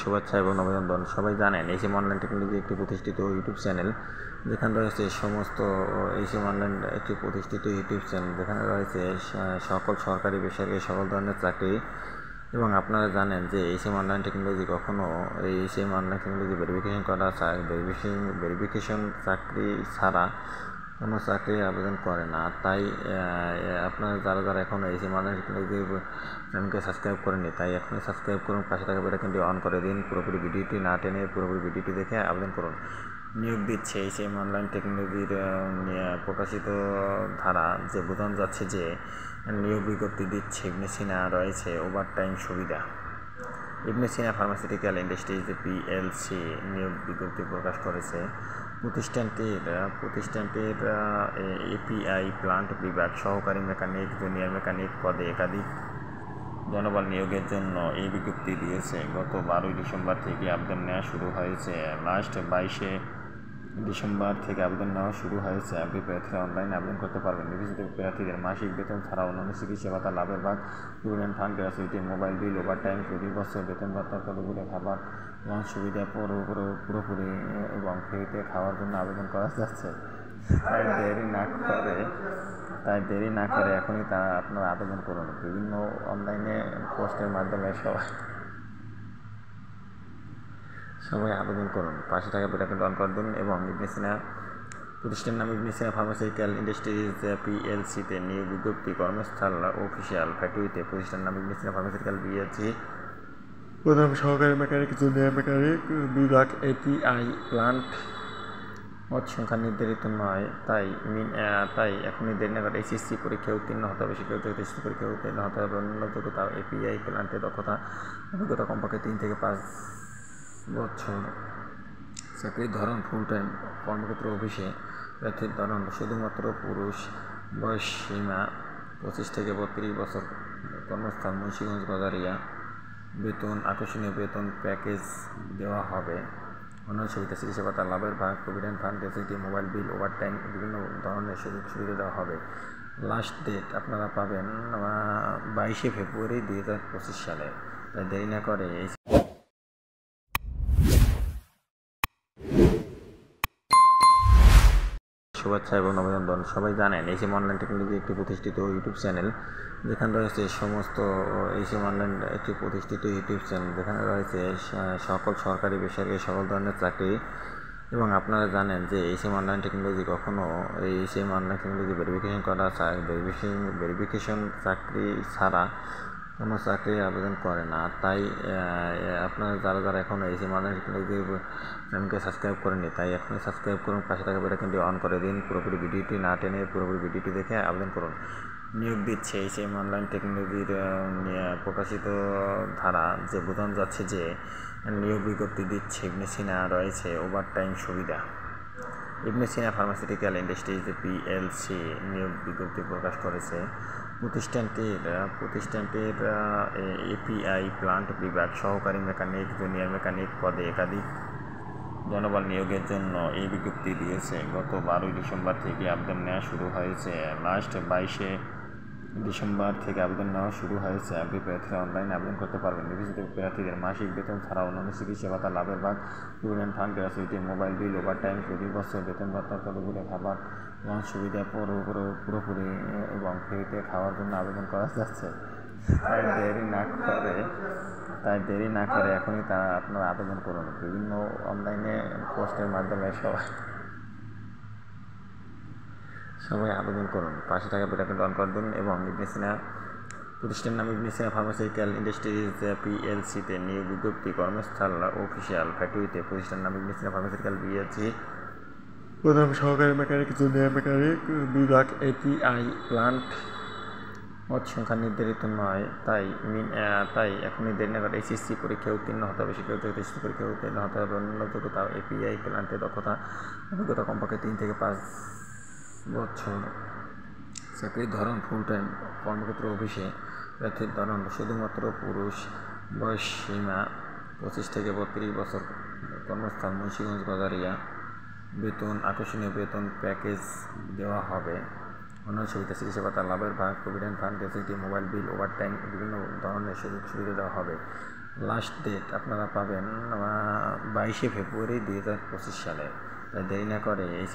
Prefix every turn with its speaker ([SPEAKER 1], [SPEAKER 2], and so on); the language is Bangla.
[SPEAKER 1] শুভেচ্ছা এবং অভিনন্দন। সবাই জানেন এসএম অনলাইন টেকনোলজি একটি প্রতিষ্ঠিত ইউটিউব চ্যানেল, যেখানে রয়েছে সমস্ত এসএম অনলাইন একটি প্রতিষ্ঠিত ইউটিউব চ্যানেল, যেখানে রয়েছে সকল সরকারি বেসরকারি সকল ধরনের চাকরি। এবং আপনারা জানেন যে এসএম অনলাইন টেকনোলজি কখনো এই এসএম অনলাইন টেকনোলজি ভেরিফিকেশন চাকরি ছাড়া কোনো চাকরির আবেদন করে না। তাই আপনারা যারা এখনও এসএম অনলাইন টেকনোলজি চ্যানেলকে সাবস্ক্রাইব করেননি, তাই এখনই সাবস্ক্রাইব করুন, পাশে থাকা বেলাইকনটি অন করে দিন। পুরোপুরি ভিডিওটি না টেনে পুরোপুরি ভিডিওটি দেখে আবেদন করুন। নিয়োগ দিচ্ছে এসএম অনলাইন টেকনোলজির প্রকাশিত ধারা যে বোঝানো যাচ্ছে যে নিয়োগ বিজ্ঞপ্তি দিচ্ছে ইবনে সিনা রয়েছে ওভারটাইম সুবিধা। ইবনে সিনা ফার্মাসিউটিক্যাল ইন্ডাস্ট্রিজ পিএলসি নিয়োগ বিজ্ঞপ্তি প্রকাশ করেছে। প্রতিষ্ঠানটির এপিআই প্লান্ট বিভাগ সহকারী মেকানিক, জুনিয়র মেকানিক পদে একাধিক জনবল নিয়োগের জন্য এই বিজ্ঞপ্তি দিয়েছে। গত 12 ডিসেম্বর থেকে আবেদন নেওয়া শুরু হয়েছে। লাস্ট 22 ডিসেম্বর থেকে আবেদন নেওয়া শুরু হয়েছে। আপনি প্রার্থীরা অনলাইনে আবেদন করতে পারবেন। নির্বাচিত প্রার্থীদের মাসিক বেতন ছাড়া অন্যান্য চিকিৎসা ভাতা লাভের ভাগ, provident fund, gratuity, mobile bill, overtime, প্রতি বছর বেতন ভাতা, কতগুলো খাবার লঞ্চ সুবিধা পুরোপুরি এবং ফ্রিতে খাওয়ার জন্য আবেদন করা যাচ্ছে। তাই দেরি না করে এখনই আপনারা আবেদন করুন। বিভিন্ন অনলাইনে পোস্টের মাধ্যমে সবাই আবেদন করুন। পাশে থাকা বেলাইকনটি অন করে দিন এবং ইবনে সিনা প্রতিষ্ঠানের নাম ইবনে সিনা ফার্মাসিউটিক্যাল ইন্ডাস্ট্রিজ পিএলসিতে নিয়োগ বিজ্ঞপ্তি, কর্মস্থল অফিসিয়াল ফ্যাক্টরিতে প্রতিষ্ঠানের নাম ইবনে সিনা ফার্মাসিউটিক্যাল পিএলসি, প্রধান সহকারী মেকানিক, জুনিয়র মেকানিক বিভাগ এপিআই প্লান্ট। পদ সংখ্যা নির্ধারিত নয়, তাই এখনই দেরি না করে এইচএসসি পরীক্ষায় উত্তীর্ণ হতে হবে। শিক্ষার্থী এইচএসসি পরীক্ষায় উত্তীর্ণ হতে হবে। অন্যান্য যোগ্যতা এপিআই প্লান্টে অভিজ্ঞতা কমপক্ষে 3 থেকে 5 বছর। চাকরির ধরন ফুল টাইম, কর্মক্ষেত্র অফিসে। প্রার্থীর ধরন শুধুমাত্র পুরুষ। বয়স সীমা 25 থেকে 32 বছর। কর্মস্থল মুন্সিগঞ্জ বাজারিয়া। বেতন আকর্ষণীয় বেতন প্যাকেজ দেওয়া হবে। অন্যান্য সুবিধা চিকিৎসা ভাতা লাভের ভাগ, provident fund, gratuity, mobile bill, overtime বিভিন্ন ধরনের সুযোগ সুবিধা দেওয়া হবে। লাস্ট ডেট আপনারা পাবেন 22 ফেব্রুয়ারি 2025 সালে। তাই দেরি না করে শুভেচ্ছা এবং অভিনন্দন। সবাই জানেন এসএম অনলাইন টেকনোলজি একটি প্রতিষ্ঠিত ইউটিউব চ্যানেল, যেখানে রয়েছে সমস্ত এসএম অনলাইন একটি প্রতিষ্ঠিত ইউটিউব চ্যানেল, যেখানে রয়েছে সকল সরকারি বেসরকারি সকল ধরনের চাকরি। এবং আপনারা জানেন যে এসএম অনলাইন টেকনোলজি কখনো এই এসএম অনলাইন টেকনোলজি ভেরিফিকেশন চাকরি ছাড়া কোনো চাকরির আবেদন করে না। তাই আপনারা যারা এখনও এসএম অনলাইন টেকনোলজি চ্যানেলকে সাবস্ক্রাইব করেননি, তাই এখনই সাবস্ক্রাইব করুন, পাশে থাকা বেলাইকনটি অন করে দিন। পুরোপুরি ভিডিওটি না টেনে পুরোপুরি ভিডিওটি দেখে আবেদন করুন। নিয়োগ দিচ্ছে এসএম অনলাইন টেকনোলজির প্রকাশিত ধারা যে বোঝানো যাচ্ছে যে নিয়োগ বিজ্ঞপ্তি দিচ্ছে ইবনে সিনা রয়েছে ওভারটাইম সুবিধা। ইবনে সিনা ফার্মাসিউটিক্যাল ইন্ডাস্ট্রিজ পিএলসি নিয়োগ বিজ্ঞপ্তি প্রকাশ করেছে। প্রতিষ্ঠানটির এপিআই প্লান্ট বিভাগ সহকারী মেকানিক, জুনিয়র মেকানিক পদে একাধিক জনবল নিয়োগের জন্য এই বিজ্ঞপ্তি দিয়েছে। গত 12 ডিসেম্বর থেকে আবেদন নেওয়া শুরু হয়েছে। লাস্ট 22 ডিসেম্বর থেকে আবেদন নেওয়া শুরু হয়েছে। আপনি প্রার্থীরা অনলাইনে আবেদন করতে পারবেন। নির্বাচিত প্রার্থীদের মাসিক বেতন ছাড়া অন্যান্য চিকিৎসা ভাতা লাভের ভাগ, provident fund, gratuity, mobile bill, overtime, প্রতি বছর বেতন ভাতা, কতগুলো খাবার লঞ্চ সুবিধা পুরোপুরি এবং ফ্রিতে খাওয়ার জন্য আবেদন করা যাচ্ছে। তাই দেরি না করে এখনই আপনারা আবেদন করুন। বিভিন্ন অনলাইনে পোস্টের মাধ্যমে সবাই আবেদন করুন। পাশে থাকা বেলাইকনটি অন করে দিন এবং ইবনে সিনা প্রতিষ্ঠানের নাম ইবনে সিনা ফার্মাসিউটিক্যাল ইন্ডাস্ট্রিজ পিএলসিতে নিয়োগ বিজ্ঞপ্তি, কর্মস্থল অফিসিয়াল ফ্যাক্টরিতে প্রতিষ্ঠানের নাম ইবনে সিনা ফার্মাসিউটিক্যাল পিএলসি, প্রধান সহকারী মেকানিক, জুনিয়র মেকানিক বিভাগ এপিআই প্লান্ট। পদ সংখ্যা নির্ধারিত নয়, তাই এখনই দেরি না করে এইচএসসি পরীক্ষায় উত্তীর্ণ হতে হবে। শিক্ষার্থী এইচএসসি পরীক্ষায় উত্তীর্ণ হতে হবে। অন্যান্য যোগ্যতা এপিআই প্লান্টে অভিজ্ঞতা কমপক্ষে 3 থেকে 5 বছর। চাকরির ধরন ফুল টাইম, কর্মক্ষেত্র অফিসে। প্রার্থীর ধরন শুধুমাত্র পুরুষ। বয়স সীমা 25 থেকে 32 বছর। কর্মস্থল মুন্সিগঞ্জ বাজারিয়া। বেতন আকর্ষণীয় বেতন প্যাকেজ দেওয়া হবে। অন্যান্য সুবিধা চিকিৎসা ভাতা লাভের ভাগ, provident fund, gratuity, mobile bill, overtime বিভিন্ন ধরনের সুযোগ সুবিধা দেওয়া হবে। লাস্ট ডেট আপনারা পাবেন 22শে ফেব্রুয়ারি 2025 সালে। তাই দেরি না করে এই